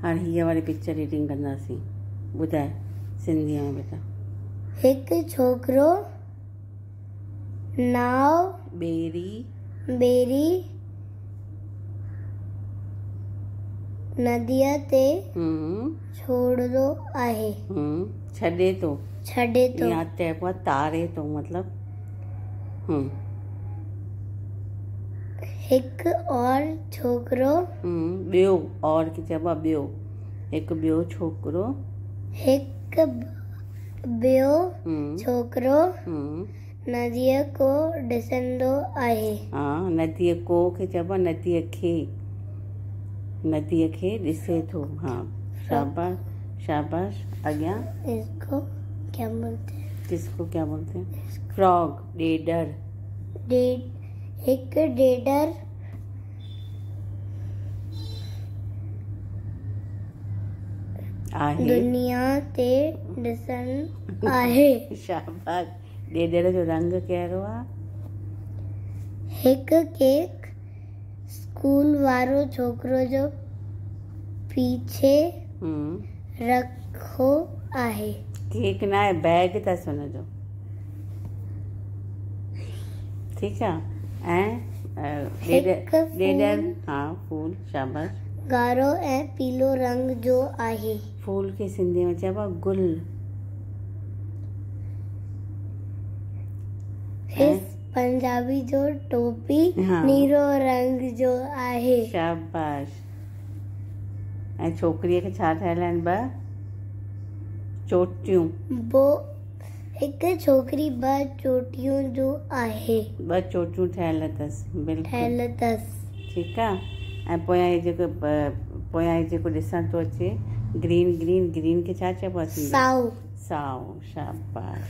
हाणे हीअ वारी पिक्चर रीडिंग कंदासीं। ॿुधाए सिंधीअ में बेटा। हिकु छोकिरो नाव ॿेड़ी नदीअ ते छोड़ंदो आहे। छॾे थो या चइबो आहे तारे थो मतलब। हिकु और छोकिरो ॿियो और की चइबो आहे ॿियो। हिकु ॿियो छोकिरो नदीअ को ॾिसंदो आहे। नदीअ को खे चइबो आहे नदीअ खे ॾिसे थो। शाबाश अॻियां। इसको क्या बोलते हैं? किसको क्या बोलते हैं? फ्रॉग ॾेडर। हिकु ॾेडर आहे दुनिया ते ॾिसण आहे। शाबाश। ॾेडर जो रंग कहिड़ो आहे? हिकु केक स्कूल वारो छोकिरो जो पीछे रखो आहे। केक न आहे, बैग अथसि हुनजो। ठीकु आहे। ऐं फूल। शाबाश। ॻाढ़ो ऐं पीलो रंग जो आहे। फूल खे सिंधी में चइबो आहे गुल। पंजाबी जो टोपी नीरो रंग जो आहे। शाबाश। ऐं छोकिरीअ खे छा ठहियल आहिनि? ॿ चोटियूं। हिकु छोकिरी 2 चोटियूं जो आहे। 2 चोटियूं ठहियल अथसि। बिल्कुलु ठीकु आहे। ऐं पोयां जेको ॾिसण थो अचे ग्रीन खे छा चइबो आहे? साओ। शाबाश।